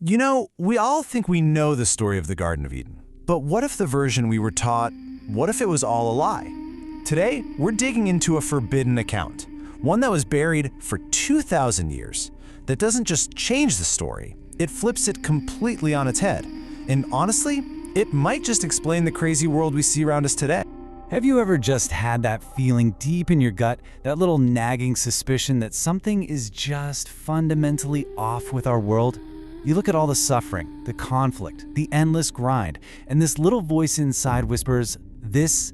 You know, we all think we know the story of the Garden of Eden. But what if the version we were taught, what if it was all a lie? Today, we're digging into a forbidden account, one that was buried for 2,000 years, that doesn't just change the story, it flips it completely on its head. And honestly, it might just explain the crazy world we see around us today. Have you ever just had that feeling deep in your gut, that little nagging suspicion that something is just fundamentally off with our world? You look at all the suffering, the conflict, the endless grind, and this little voice inside whispers, this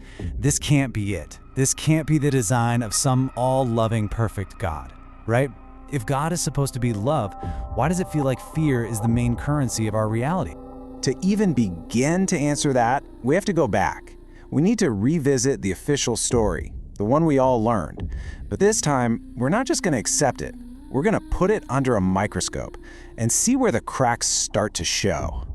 can't be it. This can't be the design of some all-loving, perfect God, right? If God is supposed to be love, why does it feel like fear is the main currency of our reality? To even begin to answer that, we have to go back. We need to revisit the official story, the one we all learned. But this time, we're not just going to accept it. We're going to put it under a microscope and see where the cracks start to show.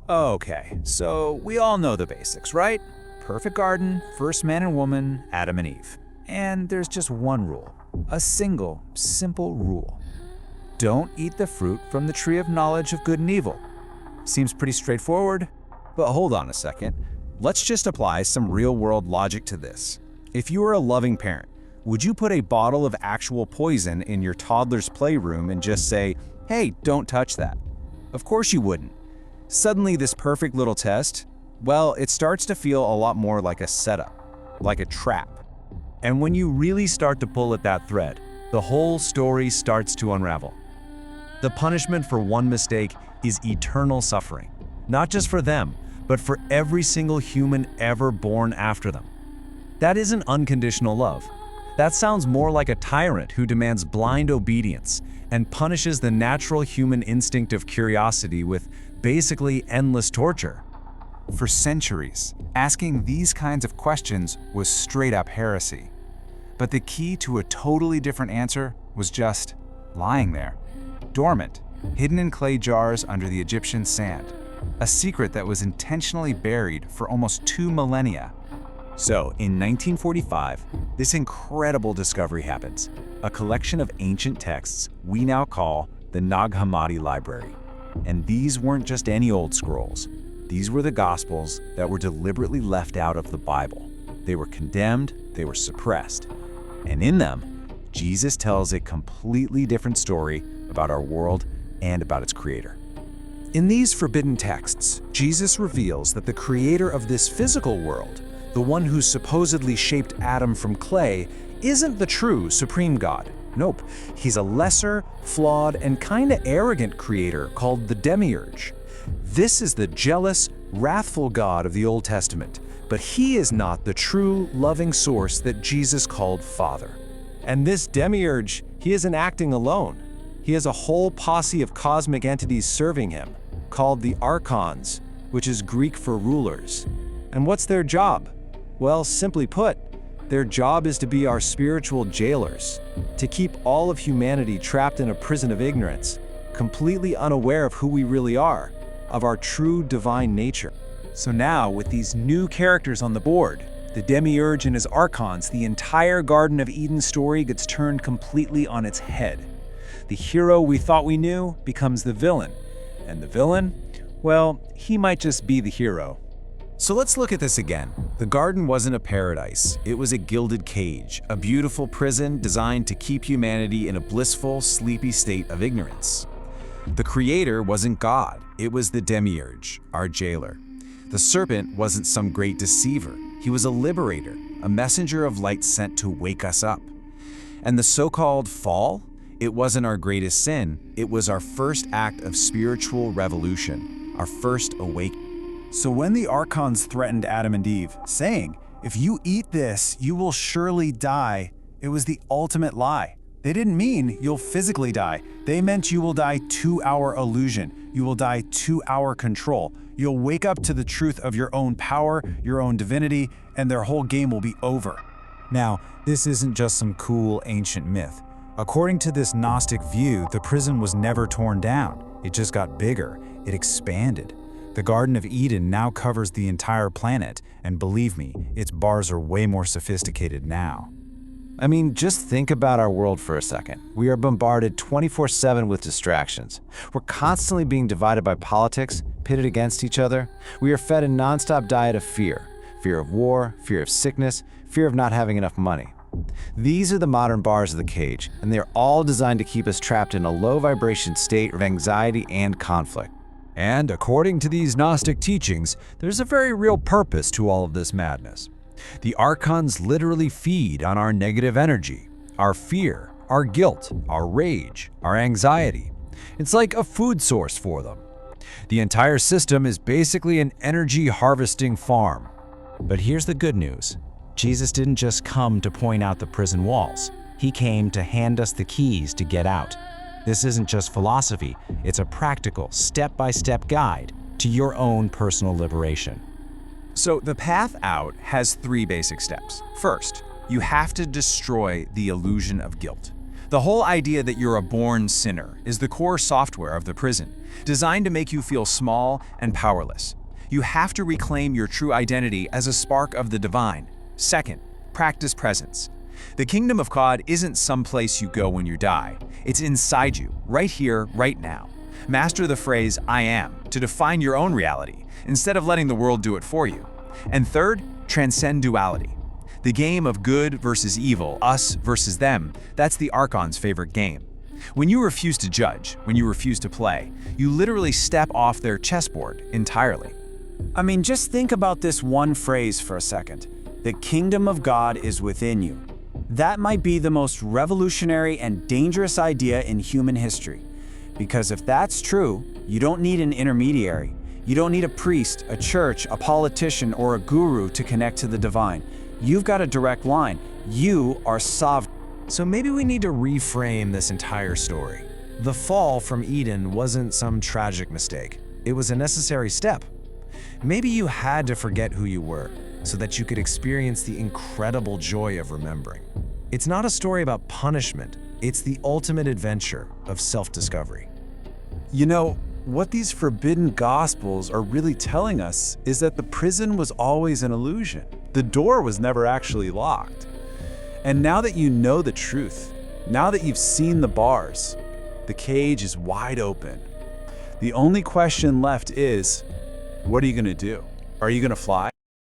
Okay, so we all know the basics, right? Perfect garden, first man and woman, Adam and Eve. And there's just one rule, a single, simple rule. Don't eat the fruit from the tree of knowledge of good and evil. Seems pretty straightforward, but hold on a second. Let's just apply some real-world logic to this. If you were a loving parent, would you put a bottle of actual poison in your toddler's playroom and just say, "Hey, don't touch that"? Of course you wouldn't. Suddenly this perfect little test, well, it starts to feel a lot more like a setup, like a trap. And when you really start to pull at that thread, the whole story starts to unravel. The punishment for one mistake is eternal suffering, not just for them, but for every single human ever born after them. That isn't unconditional love. That sounds more like a tyrant who demands blind obedience and punishes the natural human instinct of curiosity with basically endless torture. For centuries, asking these kinds of questions was straight-up heresy. But the key to a totally different answer was just lying there, dormant, hidden in clay jars under the Egyptian sand, a secret that was intentionally buried for almost 2 millennia. So, in 1945, this incredible discovery happens, a collection of ancient texts we now call the Nag Hammadi Library. And these weren't just any old scrolls. These were the Gospels that were deliberately left out of the Bible. They were condemned, they were suppressed. And in them, Jesus tells a completely different story about our world and about its creator. In these forbidden texts, Jesus reveals that the creator of this physical world, the one who supposedly shaped Adam from clay, isn't the true supreme God. Nope, he's a lesser, flawed, and kinda arrogant creator called the Demiurge. This is the jealous, wrathful God of the Old Testament, but he is not the true, loving source that Jesus called Father. And this Demiurge, he isn't acting alone. He has a whole posse of cosmic entities serving him, called the Archons, which is Greek for rulers. And what's their job? Well, simply put, their job is to be our spiritual jailers, to keep all of humanity trapped in a prison of ignorance, completely unaware of who we really are, of our true divine nature. So now, with these new characters on the board, the Demiurge and his Archons, the entire Garden of Eden story gets turned completely on its head. The hero we thought we knew becomes the villain. And the villain? Well, he might just be the hero. So let's look at this again. The garden wasn't a paradise. It was a gilded cage, a beautiful prison designed to keep humanity in a blissful, sleepy state of ignorance. The creator wasn't God. It was the Demiurge, our jailer. The serpent wasn't some great deceiver. He was a liberator, a messenger of light sent to wake us up. And the so-called fall? It wasn't our greatest sin. It was our first act of spiritual revolution, our first awakening. So when the Archons threatened Adam and Eve, saying, "If you eat this, you will surely die," it was the ultimate lie. They didn't mean you'll physically die. They meant you will die to our illusion. You will die to our control. You'll wake up to the truth of your own power, your own divinity, and their whole game will be over. Now, this isn't just some cool ancient myth. According to this gnostic view, the prison was never torn down. It just got bigger. It expanded. The Garden of Eden now covers the entire planet, and believe me, its bars are way more sophisticated now. I mean, just think about our world for a second. We are bombarded 24/7 with distractions. We're constantly being divided by politics, pitted against each other. We are fed a nonstop diet of fear. Fear of war, fear of sickness, fear of not having enough money. These are the modern bars of the cage, and they're all designed to keep us trapped in a low vibration state of anxiety and conflict. And according to these Gnostic teachings, there's a very real purpose to all of this madness. The archons literally feed on our negative energy, our fear, our guilt, our rage, our anxiety. It's like a food source for them. The entire system is basically an energy harvesting farm. But here's the good news. Jesus didn't just come to point out the prison walls. He came to hand us the keys to get out. This isn't just philosophy, it's a practical, step-by-step guide to your own personal liberation. So the path out has 3 basic steps. First, you have to destroy the illusion of guilt. The whole idea that you're a born sinner is the core software of the prison, designed to make you feel small and powerless. You have to reclaim your true identity as a spark of the divine. Second, practice presence. The kingdom of God isn't some place you go when you die. It's inside you, right here, right now. Master the phrase, I am, to define your own reality, instead of letting the world do it for you. And third, transcend duality. The game of good versus evil, us versus them, that's the Archon's favorite game. When you refuse to judge, when you refuse to play, you literally step off their chessboard entirely. I mean, just think about this one phrase for a second. The kingdom of God is within you. That might be the most revolutionary and dangerous idea in human history. Because if that's true, you don't need an intermediary. You don't need a priest, a church, a politician, or a guru to connect to the divine. You've got a direct line. You are sovereign. So maybe we need to reframe this entire story. The fall from Eden wasn't some tragic mistake. It was a necessary step. Maybe you had to forget who you were so that you could experience the incredible joy of remembering. It's not a story about punishment. It's the ultimate adventure of self-discovery. You know, what these forbidden gospels are really telling us is that the prison was always an illusion. The door was never actually locked. And now that you know the truth, now that you've seen the bars, the cage is wide open. The only question left is, what are you going to do? Are you going to fly?